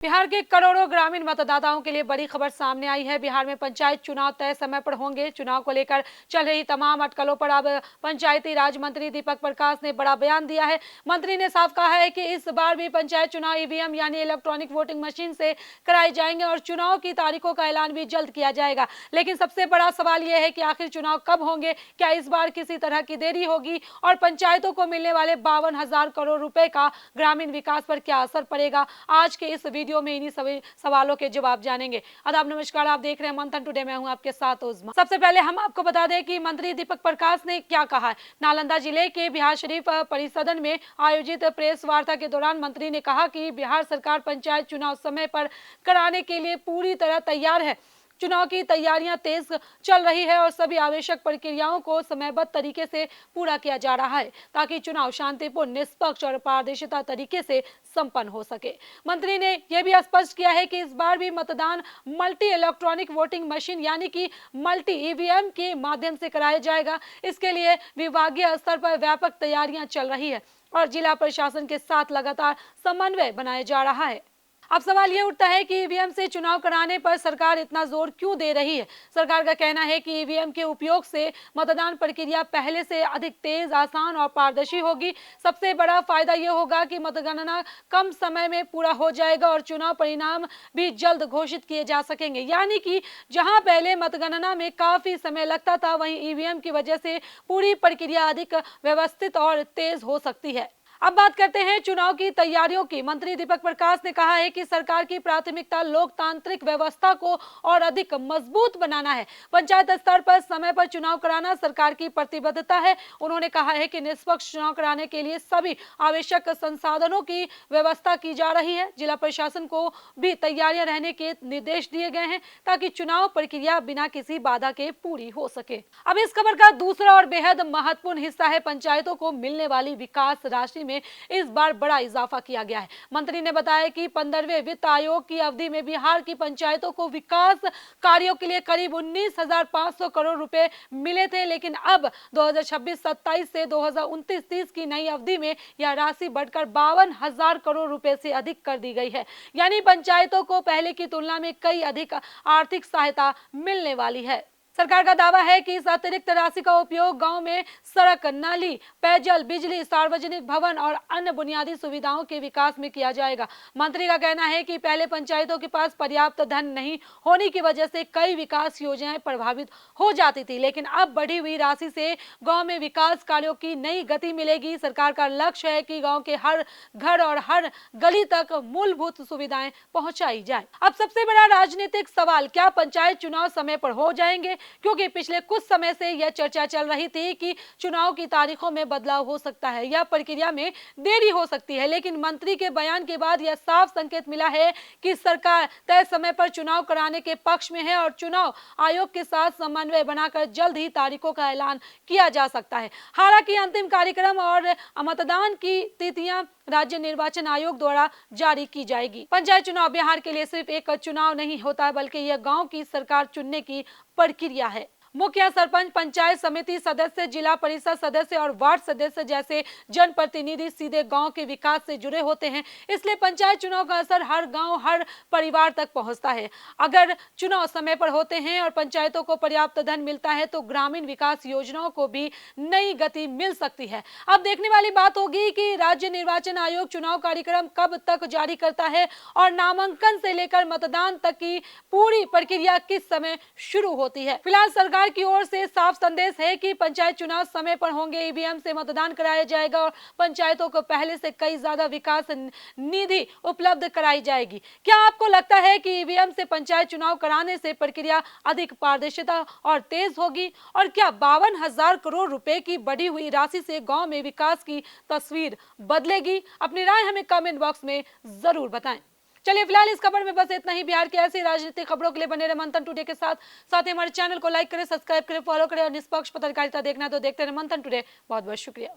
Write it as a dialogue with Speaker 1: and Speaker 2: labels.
Speaker 1: बिहार के करोड़ों ग्रामीण मतदाताओं के लिए बड़ी खबर सामने आई है। बिहार में पंचायत चुनाव तय समय पर होंगे। चुनाव को लेकर चल रही तमाम अटकलों पर अब पंचायती राज मंत्री दीपक प्रकाश ने बड़ा बयान दिया है। मंत्री ने साफ कहा है कि इस बार भी पंचायत चुनाव ईवीएम यानी इलेक्ट्रॉनिक वोटिंग मशीन से कराए जाएंगे और चुनाव की तारीखों का ऐलान भी जल्द किया जाएगा। लेकिन सबसे बड़ा सवाल यह है कि आखिर चुनाव कब होंगे, क्या इस बार किसी तरह की देरी होगी और पंचायतों को मिलने वाले 52,000 करोड़ रुपए का ग्रामीण विकास पर क्या असर पड़ेगा। आज के इस वीडियो में इन्हीं सभी सवालों के जवाब जानेंगे। आदाब, नमस्कार, आप देख रहे हैं मंथन टुडे। मैं हूं आपके साथ उज़मा। सबसे पहले हम आपको बता दें कि मंत्री दीपक प्रकाश ने क्या कहा है। नालंदा जिले के बिहार शरीफ परिसदन में आयोजित प्रेस वार्ता के दौरान मंत्री ने कहा कि बिहार सरकार पंचायत चुनाव समय पर कराने के लिए पूरी तरह तैयार है। चुनाव की तैयारियां तेज चल रही है और सभी आवश्यक प्रक्रियाओं को समयबद्ध तरीके से पूरा किया जा रहा है ताकि चुनाव शांतिपूर्ण, निष्पक्ष और पारदर्शिता तरीके से संपन्न हो सके। मंत्री ने यह भी स्पष्ट किया है कि इस बार भी मतदान मल्टी इलेक्ट्रॉनिक वोटिंग मशीन यानी कि मल्टी ईवीएम के माध्यम से कराया जाएगा। इसके लिए विभागीय स्तर पर व्यापक तैयारियां चल रही है और जिला प्रशासन के साथ लगातार समन्वय बनाया जा रहा है। अब सवाल ये उठता है कि ईवीएम से चुनाव कराने पर सरकार इतना जोर क्यों दे रही है। सरकार का कहना है कि ईवीएम के उपयोग से मतदान प्रक्रिया पहले से अधिक तेज, आसान और पारदर्शी होगी। सबसे बड़ा फायदा ये होगा कि मतगणना कम समय में पूरा हो जाएगा और चुनाव परिणाम भी जल्द घोषित किए जा सकेंगे। यानी कि जहां पहले मतगणना में काफी समय लगता था, वहीं ईवीएम की वजह से पूरी प्रक्रिया अधिक व्यवस्थित और तेज हो सकती है। अब बात करते हैं चुनाव की तैयारियों की। मंत्री दीपक प्रकाश ने कहा है कि सरकार की प्राथमिकता लोकतांत्रिक व्यवस्था को और अधिक मजबूत बनाना है। पंचायत स्तर पर समय पर चुनाव कराना सरकार की प्रतिबद्धता है। उन्होंने कहा है कि निष्पक्ष चुनाव कराने के लिए सभी आवश्यक संसाधनों की व्यवस्था की जा रही है। जिला प्रशासन को भी तैयारियां रहने के निर्देश दिए गए हैं ताकि चुनाव प्रक्रिया बिना किसी बाधा के पूरी हो सके। अब इस खबर का दूसरा और बेहद महत्वपूर्ण हिस्सा है पंचायतों को मिलने वाली विकास राशि में इस बार बड़ा इजाफा किया गया है। मंत्री ने बताया कि 15वें वित्त आयोग की अवधि में बिहार की पंचायतों को विकास कार्यों के लिए करीब 19,500 करोड़ रुपए मिले थे, लेकिन अब 2026-27 से 2029-30 की नई अवधि में यह राशि बढ़कर 52,000 करोड़ रुपए से अधिक कर दी गई है। यानी पंचायतों को पहले की तुलना में कई अधिक आर्थिक सहायता मिलने वाली है। सरकार का दावा है कि इस अतिरिक्त राशि का उपयोग गांव में सड़क, नाली, पेयजल, बिजली, सार्वजनिक भवन और अन्य बुनियादी सुविधाओं के विकास में किया जाएगा। मंत्री का कहना है कि पहले पंचायतों के पास पर्याप्त धन नहीं होने की वजह से कई विकास योजनाएं प्रभावित हो जाती थी, लेकिन अब बढ़ी हुई राशि से गांव में विकास कार्यों की नई गति मिलेगी। सरकार का लक्ष्य है कि गांव के हर घर और हर गली तक मूलभूत सुविधाएं पहुंचाई जाए। अब सबसे बड़ा राजनीतिक सवाल, क्या पंचायत चुनाव समय पर हो जाएंगे? क्योंकि पिछले कुछ समय से यह चर्चा चल रही थी कि चुनाव की तारीखों में बदलाव हो सकता है या प्रक्रिया में देरी हो सकती है, लेकिन मंत्री के बयान के बाद यह साफ संकेत मिला है कि सरकार तय समय पर चुनाव कराने के पक्ष में है और चुनाव आयोग के साथ समन्वय बनाकर जल्द ही तारीखों का ऐलान किया जा सकता है। हालांकि अंतिम कार्यक्रम और मतदान की तिथियां राज्य निर्वाचन आयोग द्वारा जारी की जाएगी। पंचायत चुनाव बिहार के लिए सिर्फ एक चुनाव नहीं होता, बल्कि यह गांव की सरकार चुनने की प्रक्रिया है। मुखिया, सरपंच, पंचायत समिति सदस्य, जिला परिषद सदस्य और वार्ड सदस्य जैसे जनप्रतिनिधि सीधे गांव के विकास से जुड़े होते हैं, इसलिए पंचायत चुनाव का असर हर गांव, हर परिवार तक पहुंचता है। अगर चुनाव समय पर होते हैं और पंचायतों को पर्याप्त धन मिलता है तो ग्रामीण विकास योजनाओं को भी नई गति मिल सकती है। अब देखने वाली बात होगी कि राज्य निर्वाचन आयोग चुनाव कार्यक्रम कब तक जारी करता है और नामांकन से लेकर मतदान तक की पूरी प्रक्रिया किस समय शुरू होती है। फिलहाल सरकार की ओर से साफ संदेश है कि पंचायत चुनाव समय पर होंगे, ईवीएम से मतदान कराया जाएगा और पंचायतों को पहले से कई ज्यादा विकास निधि उपलब्ध कराई जाएगी। क्या आपको लगता है कि ईवीएम से पंचायत चुनाव कराने से प्रक्रिया अधिक पारदर्शिता और तेज होगी और क्या 52,000 करोड़ रुपए की बढ़ी हुई राशि से गांव में विकास की तस्वीर बदलेगी? अपनी राय हमें कमेंट बॉक्स में जरूर बताएं। चलिए फिलहाल इस खबर में बस इतना ही। बिहार की ऐसी राजनीतिक खबरों के लिए बने रहे मंथन टुडे के साथ ही हमारे चैनल को लाइक करें, सब्सक्राइब करें, फॉलो करें और निष्पक्ष पत्रकारिता देखना है तो देखते रहे मंथन टुडे। बहुत बहुत शुक्रिया।